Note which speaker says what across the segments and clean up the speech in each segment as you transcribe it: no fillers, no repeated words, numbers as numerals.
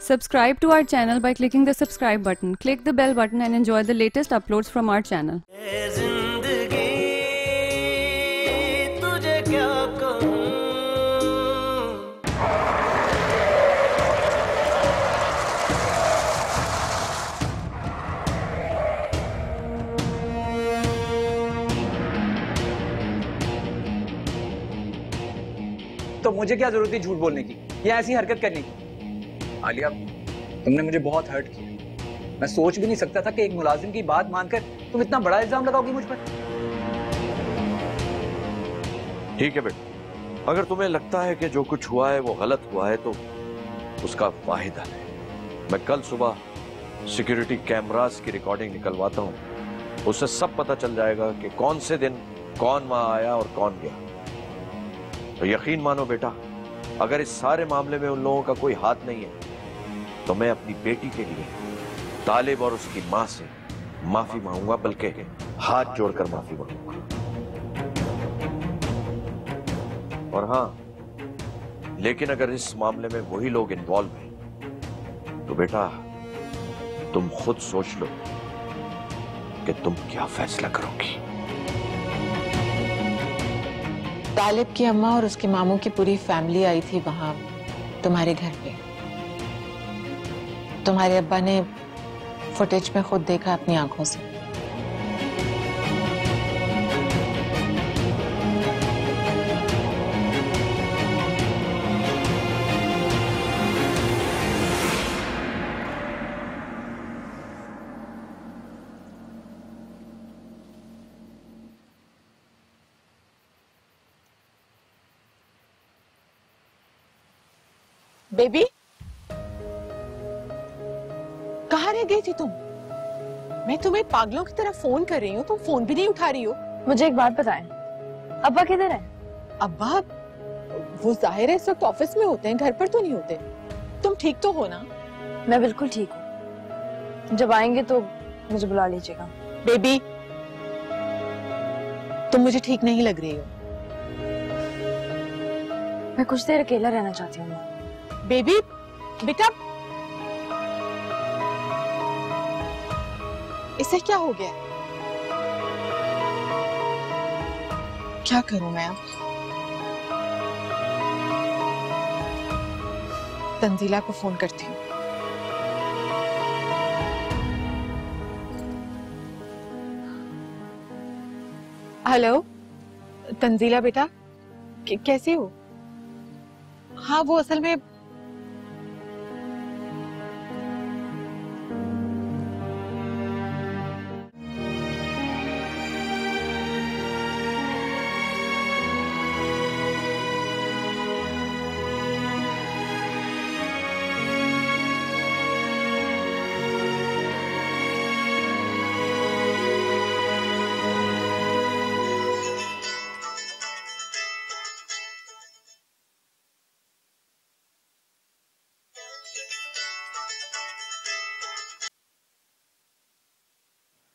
Speaker 1: Subscribe to our channel by clicking the subscribe button. Click the bell button and enjoy the latest uploads from our channel.
Speaker 2: तो मुझे क्या जरूरत थी झूठ बोलने की या ऐसी हरकत करने की? आलिया, तुमने मुझे बहुत हर्ट किया। मैं सोच भी नहीं सकता था कि एक मुलाजिम की बात मानकर तुम इतना बड़ा इल्जाम लगाओगी मुझ पर।
Speaker 3: ठीक है बेटा, अगर तुम्हें लगता है कि जो कुछ हुआ है वो गलत हुआ है तो उसका वाहिद हल है। मैं कल सुबह सिक्योरिटी कैमरास की रिकॉर्डिंग निकलवाता हूँ, उससे सब पता चल जाएगा कि कौन से दिन कौन वहां आया और कौन गया। तो यकीन मानो बेटा, अगर इस सारे मामले में उन लोगों का कोई हाथ नहीं है तो मैं अपनी बेटी के लिए तालिब और उसकी मां से माफी मांगूंगा, बल्कि हाथ जोड़कर माफी मांगूंगा। और हां, लेकिन अगर इस मामले में वही लोग इन्वॉल्व हैं तो बेटा तुम खुद सोच लो कि तुम क्या फैसला करोगी।
Speaker 4: तालिब की अम्मा और उसके मामू की पूरी फैमिली आई थी वहां तुम्हारे घर पे। तुम्हारे अब्बा ने फुटेज में खुद देखा अपनी आंखों से। बेबी, कहाँ रह गई थी तुम? मैं तुम्हें पागलों की तरह फोन कर रही हूँ, तुम फोन भी नहीं उठा रही हो।
Speaker 5: मुझे एक बात बताएं, अब्बा किधर है?
Speaker 4: अब्बा वो जाहिर है इस वक्त ऑफिस में होते हैं, घर पर तो नहीं होते। तुम ठीक तो हो ना?
Speaker 5: मैं बिल्कुल ठीक हूँ, जब आएंगे तो मुझे बुला लीजिएगा।
Speaker 4: बेबी, तुम मुझे ठीक नहीं लग रही हो।
Speaker 5: मैं कुछ देर अकेला रहना चाहती हूँ।
Speaker 4: बेबी, बेटा, इसे क्या हो गया? क्या करूं मैं अब? तंजीला को फोन करती हूँ। हेलो तंजीला बेटा, कैसे हो? हाँ, वो असल में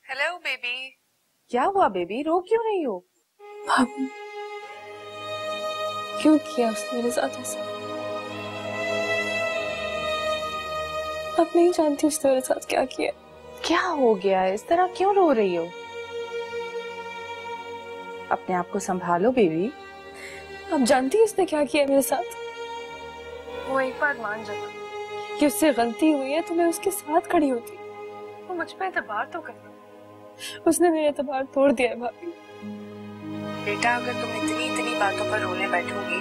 Speaker 5: हेलो बेबी। क्या हुआ बेबी, रो क्यों रही हो?
Speaker 1: भाभी, क्यों किया उसने मेरे साथ ऐसा? आप नहीं जानती उसने मेरे साथ क्या किया।
Speaker 5: क्या हो गया, इस तरह क्यों रो रही हो? अपने आप को संभालो बेबी।
Speaker 1: आप जानती उसने क्या किया मेरे साथ?
Speaker 5: वो एक बार मान जाता
Speaker 1: कि उससे गलती हुई है तो मैं उसके साथ खड़ी होती।
Speaker 5: वो मुझ पे एतबार तो कर।
Speaker 1: उसने मेरा एतबार तोड़ दिया है भाभी।
Speaker 5: बेटा, अगर तुम इतनी बातों पर रोने बैठोगी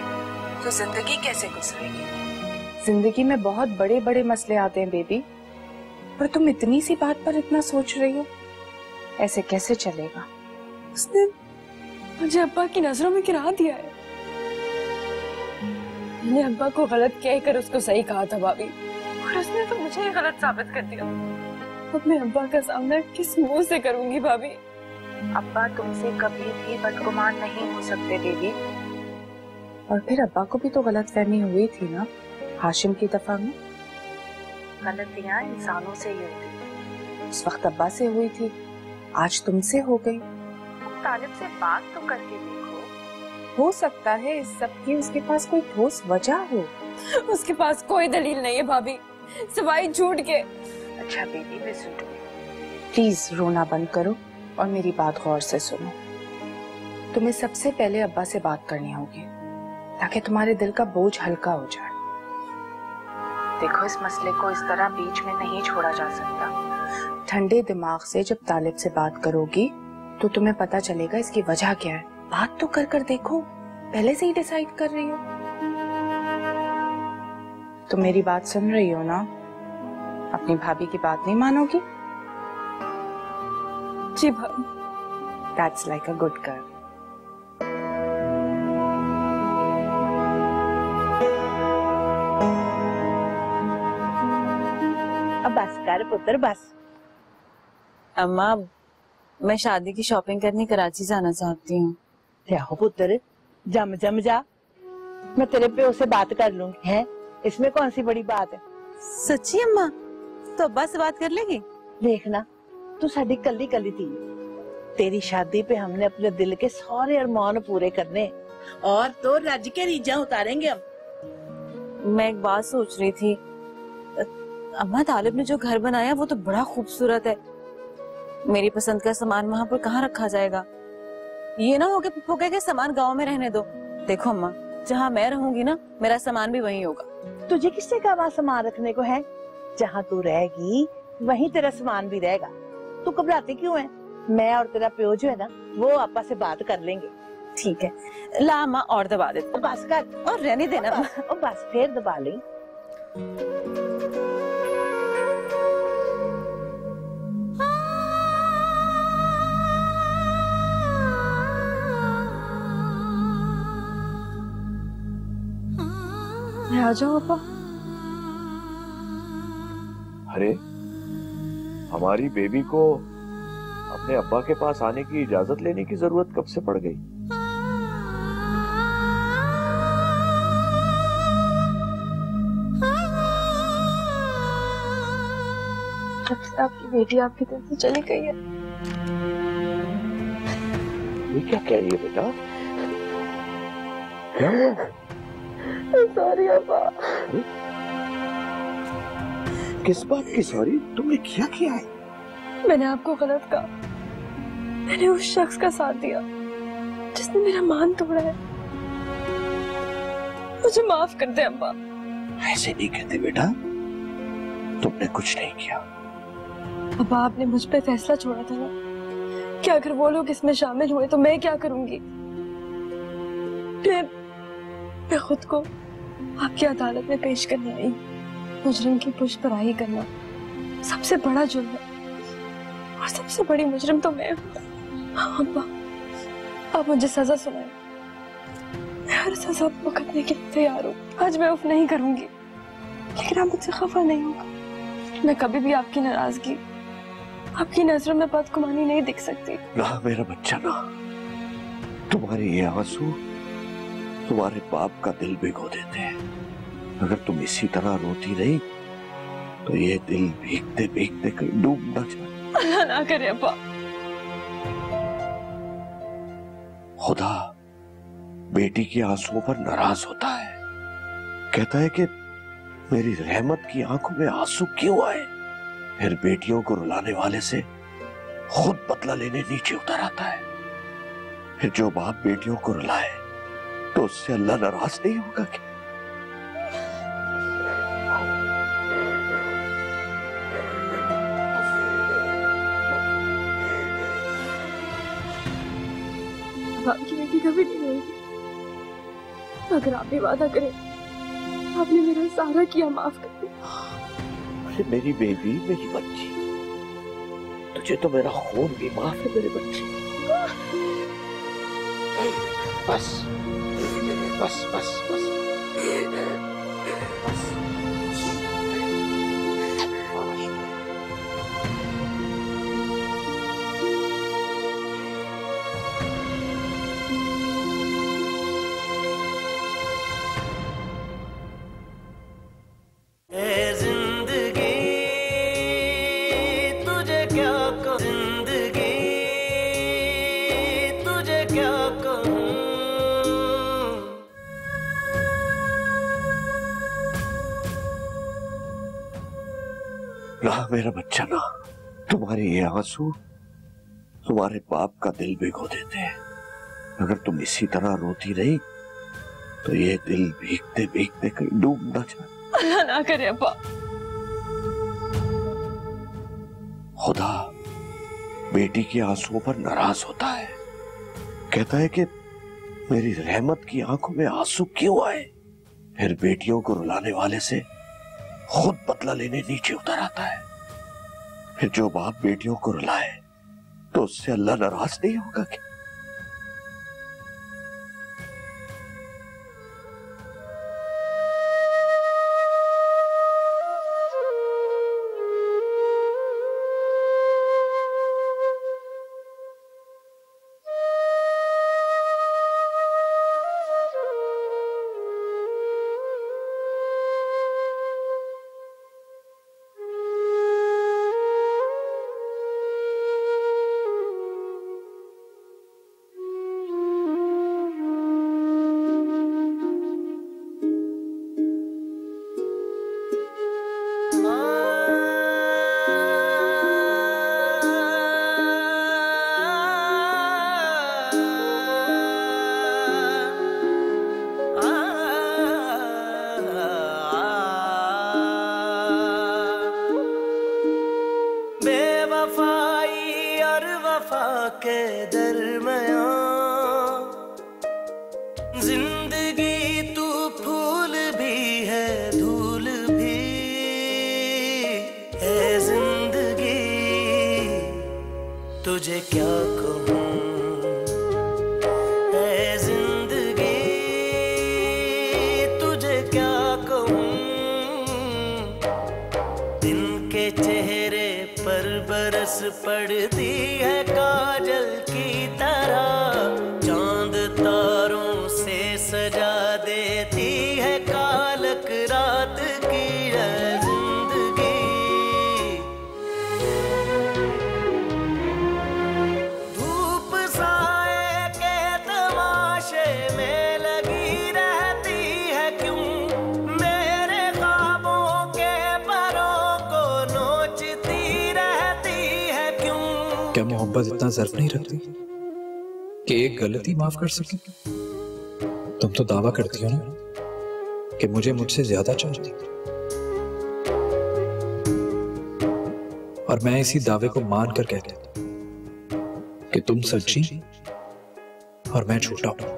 Speaker 5: तो जिंदगी कैसे गुजरेगी? जिंदगी में बहुत बड़े बड़े मसले आते हैं बेबी, पर तुम इतनी सी बात पर इतना सोच रही हो, ऐसे कैसे चलेगा?
Speaker 1: उसने मुझे अब्बा की नजरों में गिरा दिया है। मैंने अब्बा को गलत कहकर उसको सही कहा था भाभी,
Speaker 5: और उसने तो मुझे गलत साबित कर दिया।
Speaker 1: अपने अब्बा का सामना किस मुंह से करूंगी भाभी?
Speaker 5: अब्बा तुमसे कभी भी बदगुमान नहीं हो सकते बेबी। और फिर अब्बा को भी तो गलतफहमी हुई थी ना हाशिम की दफा में। गलतियां इंसानों से ही होती, उस वक्त अब्बा से हुई थी, आज तुमसे हो गई। तुम तालिब से बात तो करके देखो, हो सकता है इस सब की उसके पास कोई ठोस वजह हो।
Speaker 1: उसके पास कोई दलील नहीं है भाभी। सिवाय झूठ के।
Speaker 5: अच्छा baby listen to me, please रोना बंद करो और मेरी बात गौर से सुनो। तुम्हें सबसे पहले अब्बा से बात करनी होगी ताकि तुम्हारे दिल का बोझ हल्का हो जाए। देखो इस मसले को इस तरह बीच में नहीं छोड़ा जा सकता। ठंडे दिमाग से जब तालिब से बात करोगी तो तुम्हें पता चलेगा इसकी वजह क्या है। बात तो कर देखो, पहले से ही डिसाइड कर रही हो। तुम मेरी बात सुन रही हो ना? अपनी भाभी की बात नहीं मानोगी?
Speaker 1: जी भाभी।
Speaker 5: That's like a good girl.
Speaker 6: अब बस कर पुत्र बस।
Speaker 7: अम्मा मैं शादी की शॉपिंग करने कराची जाना चाहती हूँ।
Speaker 6: जाओ पुत्र, जम जा, मैं तेरे प्यो से बात कर लूंगी। है इसमें कौन सी बड़ी बात है?
Speaker 7: सच्ची अम्मा? तो अब्बा से बात कर लेगी?
Speaker 6: देखना तू साडी कली थी, तेरी शादी पे हमने अपने दिल के सारे अरमान पूरे करने और तो रज के रीझां उतारेंगे हम।
Speaker 7: मैं एक बात सोच रही थी अम्मा, तालिब ने जो घर बनाया वो तो बड़ा खूबसूरत है। मेरी पसंद का सामान वहाँ पर कहाँ रखा जाएगा? ये ना हो कि पप्पू कहे सामान गांव में रहने दो। देखो अम्मा, जहाँ मैं रहूंगी ना मेरा सामान भी वहीं होगा।
Speaker 6: तुझे किससे कहा वहाँ सामान रखने को है? जहाँ तू रहेगी वहीं तेरा सामान भी रहेगा। तू घबराती क्यों है? मैं और तेरा प्यो जो है ना वो आपस से बात कर लेंगे।
Speaker 7: ठीक है, ला अम्मा और दबा दे।
Speaker 6: बस कर
Speaker 7: और रहने देना।
Speaker 6: बस फिर दबा ले।
Speaker 1: मैं आ जाऊं अब्बा?
Speaker 3: अरे हमारी बेबी को अपने अब्बा के पास आने की इजाजत लेने की जरूरत कब से पड़ गई?
Speaker 1: जब से आपकी बेटी आपकी तरफ से चली गई है।
Speaker 3: ये क्या कह रही है बेटा? क्या हुआ?
Speaker 1: सॉरी अब्बा।
Speaker 3: किस बात की सॉरी? तुमने क्या है?
Speaker 1: मैंने आपको गलत कहा। मैंने उस शख्स का साथ दिया जिसने मेरा मान तोड़ा है। मुझे माफ कर दे अब्बा।
Speaker 3: ऐसे नहीं कहते बेटा, तुमने कुछ नहीं किया।
Speaker 1: अब्बा आपने मुझ पे फैसला छोड़ा था ना कि अगर वो लोग इसमें शामिल हुए तो मैं क्या करूंगी। फिर मैं खुद को आपकी अदालत में पेश करने आई। मुजरिम की पुष्पराही करना सबसे बड़ा जुर्म है और सबसे बड़ी मुजरिम तो मैं हूँ। हाँ अब्बा, आप मुझे सजा सुनाएं। मैं हर सजा भुगतने के लिए तैयार हूँ। आज मैं उफ नहीं करूंगी, लेकिन आप मुझसे खफा नहीं होगा। मैं कभी भी आपकी नाराजगी, आपकी नजरों में बदगुमानी नहीं दिख सकती।
Speaker 3: ना मेरा बच्चा ना, तुम्हारे ये आंसू तुम्हारे बाप का दिल भिगो देते हैं। अगर तुम इसी तरह रोती रही तो ये दिल भीगते भीगते कहीं डूब ना जाए।
Speaker 1: अल्लाह ना करे अब्बा।
Speaker 3: खुदा बेटी के आंसुओं पर नाराज होता है, कहता है कि मेरी रहमत की आंखों में आंसू क्यों आए। फिर बेटियों को रुलाने वाले से खुद बदला लेने नीचे उतर आता है। फिर जो बाप बेटियों को रुलाए तो उससे अल्लाह नाराज नहीं होगा क्या?
Speaker 1: आपकी बेटी कभी नहीं होगी। अगर आप भी वादा करें, आपने मेरा सारा किया माफ कर दिया।
Speaker 3: अरे मेरी बेबी, मेरी बच्ची, तुझे तो मेरा खून भी माफ है मेरे बच्चे। बस बस बस बस बस। ना मेरा बच्चा, ना तुम्हारे ये आंसू तुम्हारे बाप का दिल भिगो देते हैं। अगर तुम इसी तरह रोती रही तो ये दिल भीगते भीगते कहीं डूब ना जाए।
Speaker 1: अल्लाह ना करे अब्बा।
Speaker 3: खुदा बेटी के आंसुओं पर नाराज होता है, कहता है कि मेरी रहमत की आंखों में आंसू क्यों आए। फिर बेटियों को रुलाने वाले से खुद बदला लेने नीचे उतर आता है। फिर जो बाप बेटियों को रुलाए तो उससे अल्लाह नाराज नहीं होगा क्या?
Speaker 8: के दरमियां जिंदगी तू फूल भी है धूल भी है जिंदगी, तुझे क्या कहूँ है जिंदगी, तुझे क्या कहूँ। दिन के चेहरे पर बरस पड़ती है काजल की तरह, चांद तारों से सजा देती है कालक रात की जिंदगी। धूप साए के तमाशे में लगी रहती है क्यों, मेरे ख्वाबों के परों को नोचती रहती है क्यों।
Speaker 2: क्या मोहब्बत इतना ज़र्फ नहीं रखती कि एक गलती माफ कर सके? तुम तो दावा करती हो ना कि मुझे मुझसे ज्यादा चाहती, और मैं इसी दावे को मान कर कहता कि तुम सच्ची और मैं झूठा हूं।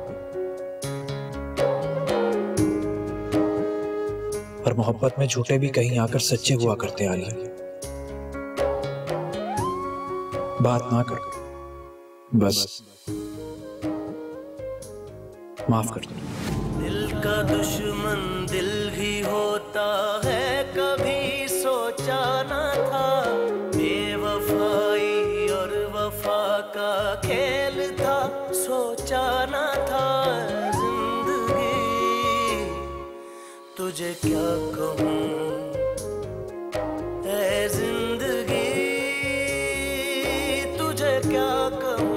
Speaker 2: और मोहब्बत में झूठे भी कहीं आकर सच्चे हुआ करते आलिया। बात ना कर, बस माफ कर दो।
Speaker 8: दिल का दुश्मन दिल ही होता है, कभी सोचा ना था। बेवफाई और वफा का खेल था, सोचा ना था। जिंदगी तुझे क्या कहूँ है जिंदगी, तुझे क्या कहूँ।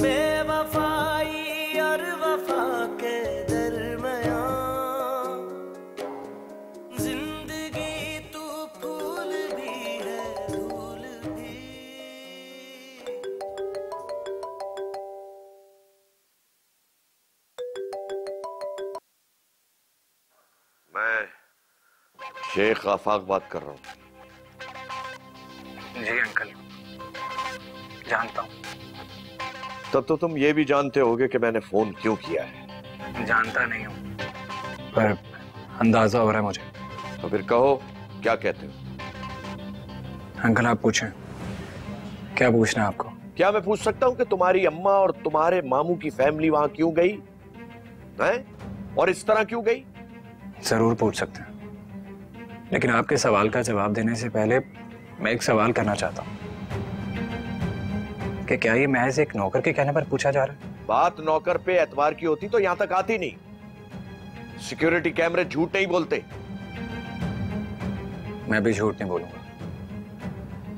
Speaker 8: बेवफाई और वफा के दरमियां जिंदगी तू फूल भी है धूल भी।
Speaker 3: मैं शेख आफाक बात कर रहा हूँ।
Speaker 2: जी अंकल, जानता हूँ।
Speaker 3: तब तो तुम ये भी जानते होगे कि मैंने फोन क्यों किया है।
Speaker 2: जानता नहीं हूँ, पर अंदाजा हो रहा है मुझे।
Speaker 3: तो फिर कहो, क्या कहते हो?
Speaker 2: अंकल आप पूछें, क्या पूछना है आपको?
Speaker 3: क्या मैं पूछ सकता हूँ कि तुम्हारी अम्मा और तुम्हारे मामू की फैमिली वहां क्यों गई है? और इस तरह क्यों गई?
Speaker 2: जरूर पूछ सकते हैं, लेकिन आपके सवाल का जवाब देने से पहले मैं एक सवाल करना चाहता हूँ कि क्या ये महज एक नौकर के कहने पर पूछा जा रहा है?
Speaker 3: बात नौकर पे एतवार की होती तो यहां तक आती नहीं। सिक्योरिटी कैमरे झूठ नहीं बोलते।
Speaker 2: मैं भी झूठ नहीं बोलूंगा।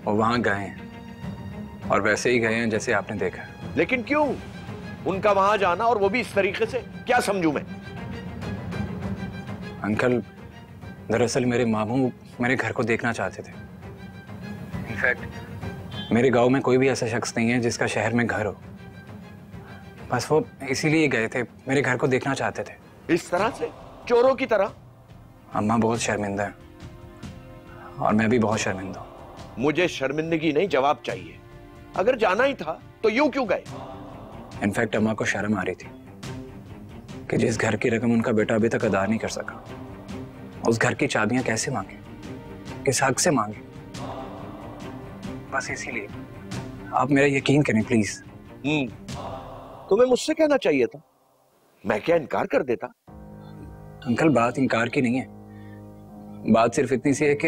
Speaker 2: वो वहां गए हैं और वैसे ही गए हैं जैसे आपने देखा है।
Speaker 3: लेकिन क्यों? उनका वहां जाना, और वो भी इस तरीके से, क्या समझूं मैं?
Speaker 2: अंकल, दरअसल मेरे मामू मेरे घर को देखना चाहते थे। इनफैक्ट मेरे गांव में कोई भी ऐसा शख्स नहीं है जिसका शहर में घर हो। बस वो इसीलिए गए थे, मेरे घर को देखना चाहते थे।
Speaker 3: इस तरह से, चोरों की तरह?
Speaker 2: अम्मा बहुत शर्मिंदा है और मैं भी बहुत शर्मिंदा हूं।
Speaker 3: मुझे शर्मिंदगी नहीं, जवाब चाहिए। अगर जाना ही था तो यूं क्यों गए?
Speaker 2: इनफैक्ट अम्मा को शर्म आ रही थी कि जिस घर की रकम उनका बेटा अभी तक अदा नहीं कर सका, उस घर की चाबियां कैसे मांगे, किस हक से मांगे। बस इसीलिए आप मेरा यकीन करें प्लीज।
Speaker 3: तुम्हें मुझसे कहना चाहिए था, मैं क्या इनकार कर देता?
Speaker 2: अंकल, बात इनकार की नहीं है, बात सिर्फ इतनी सी है कि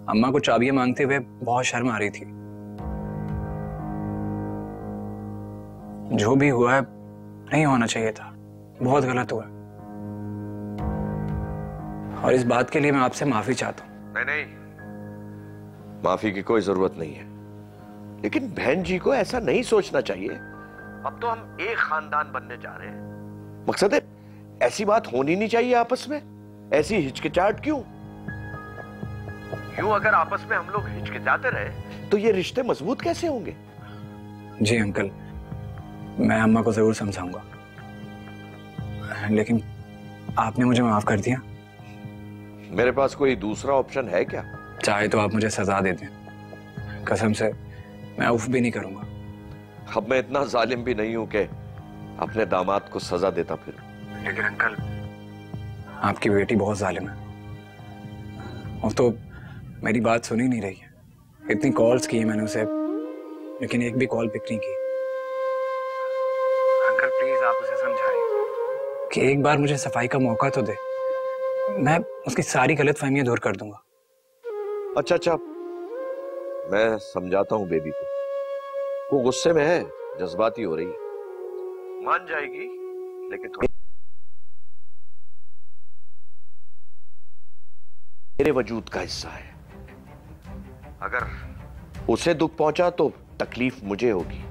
Speaker 2: अम्मा को चाबियां मांगते हुए बहुत शर्म आ रही थी। जो भी हुआ है नहीं होना चाहिए था, बहुत गलत हुआ, और इस बात के लिए मैं आपसे माफी चाहता हूं।
Speaker 3: नहीं, माफी की कोई जरूरत नहीं है, लेकिन बहन जी को ऐसा नहीं सोचना चाहिए। अब तो हम एक खानदान बनने जा रहे हैं। मकसद है, ऐसी बात होनी नहीं चाहिए आपस में। ऐसी हिचकिचाहट क्यों? यूं अगर आपस में हम लोग हिचकिचाते रहे तो ये रिश्ते मजबूत कैसे होंगे?
Speaker 2: जी अंकल, मैं अम्मा को जरूर समझाऊंगा, लेकिन आपने मुझे माफ कर दिया।
Speaker 3: मेरे पास कोई दूसरा ऑप्शन है क्या?
Speaker 2: चाहे तो आप मुझे सजा दे दें, कसम से मैं उफ भी नहीं करूंगा।
Speaker 3: अब मैं इतना जालिम भी नहीं हूं कि अपने दामाद को सजा देता फिर।
Speaker 2: लेकिन अंकल, आपकी बेटी बहुत जालिम है, और तो मेरी बात सुन ही नहीं रही है। इतनी कॉल्स की है मैंने उसे, लेकिन एक भी कॉल पिक नहीं की। अंकल प्लीज आप उसे समझाइए कि एक बार मुझे सफाई का मौका तो दे, मैं उसकी सारी गलतफहमियां दूर कर दूंगा।
Speaker 3: अच्छा, मैं समझाता हूं बेबी को। वो गुस्से में है, जज्बाती हो रही है, मान जाएगी, लेकिन थोड़ा मेरे वजूद का हिस्सा है। अगर उसे दुख पहुंचा तो तकलीफ मुझे होगी।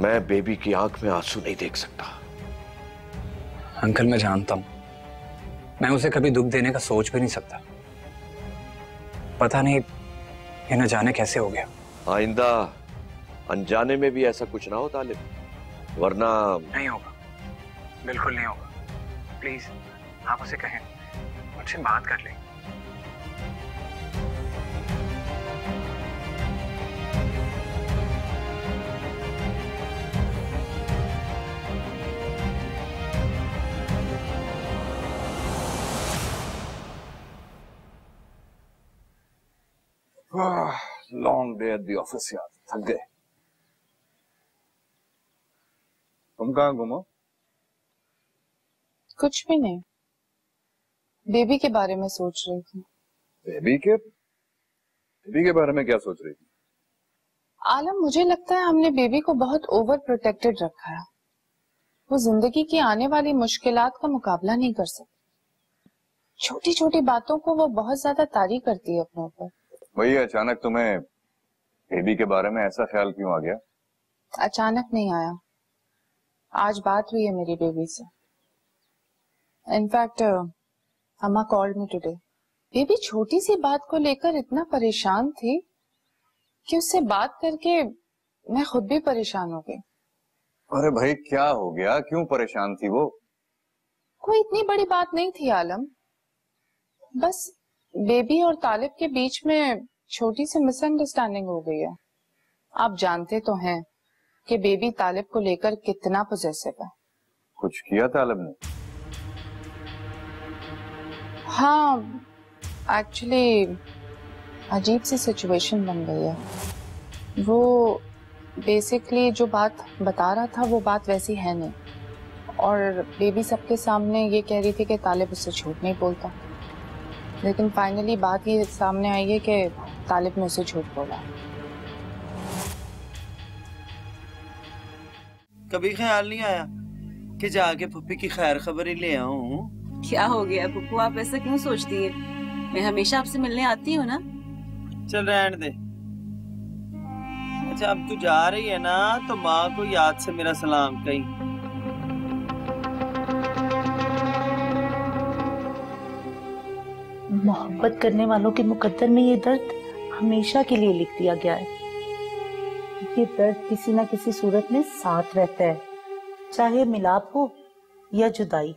Speaker 3: मैं बेबी की आंख में आंसू नहीं देख सकता।
Speaker 2: अंकल मैं जानता हूं, मैं उसे कभी दुख देने का सोच भी नहीं सकता। पता नहीं ये न जाने कैसे हो गया।
Speaker 3: आइंदा अनजाने में भी ऐसा कुछ ना हो तालिब, वरना
Speaker 2: नहीं होगा, बिल्कुल नहीं होगा। प्लीज आप उसे कहें, मुझसे बात कर ले।
Speaker 9: Long day at the office यार, थक गए। तुम कहाँ घूमो?
Speaker 5: कुछ भी नहीं, बेबी के बारे में सोच रही थी।
Speaker 9: बेबी के बारे में क्या सोच रही थी?
Speaker 5: आलम, मुझे लगता है हमने बेबी को बहुत ओवर प्रोटेक्टेड रखा है। वो जिंदगी की आने वाली मुश्किलात का मुकाबला नहीं कर सकती। छोटी छोटी बातों को वो बहुत ज्यादा तारी करती है अपने ऊपर।
Speaker 9: वही अचानक तुम्हें बेबी के बारे में ऐसा ख्याल क्यों आ गया?
Speaker 5: अचानक नहीं आया, आज बात हुई है मेरी बेबी से। इनफैक्ट अम्मा कॉल्ड मी टुडे। बेबी छोटी सी बात को लेकर इतना परेशान थी कि उससे बात करके मैं खुद भी परेशान हो गई।
Speaker 9: अरे भाई क्या हो गया, क्यों परेशान थी वो?
Speaker 5: कोई इतनी बड़ी बात नहीं थी आलम, बस बेबी और तालिब के बीच में छोटी सी मिसअंडरस्टैंडिंग हो गई है। आप जानते तो हैं कि बेबी तालिब को लेकर कितना पॉसेसिव है।
Speaker 9: कुछ किया तालिब ने?
Speaker 5: हाँ, एक्चुअली अजीब सी सिचुएशन बन गई है। वो बेसिकली जो बात बता रहा था वो बात वैसी है नहीं, और बेबी सबके सामने ये कह रही थी कि तालिब उससे झूठ नहीं बोलता, लेकिन फाइनली बात ये सामने आई है कि तालिब ने उसे झूठ बोला।
Speaker 10: कभी ख्याल नहीं आया कि जाके पुप्पी की खैर खबर ही ले आऊं?
Speaker 7: क्या हो गया पुप्पू, आप ऐसा क्यों सोचती है? मैं हमेशा आपसे मिलने आती हूँ ना।
Speaker 10: चल रहने दे। अच्छा अब तू जा रही है ना तो माँ को याद से मेरा सलाम कही।
Speaker 5: मोहब्बत करने वालों के मुकद्दर में ये दर्द हमेशा के लिए लिख दिया गया है। ये दर्द किसी ना किसी सूरत में साथ रहता है, चाहे मिलाप हो या जुदाई।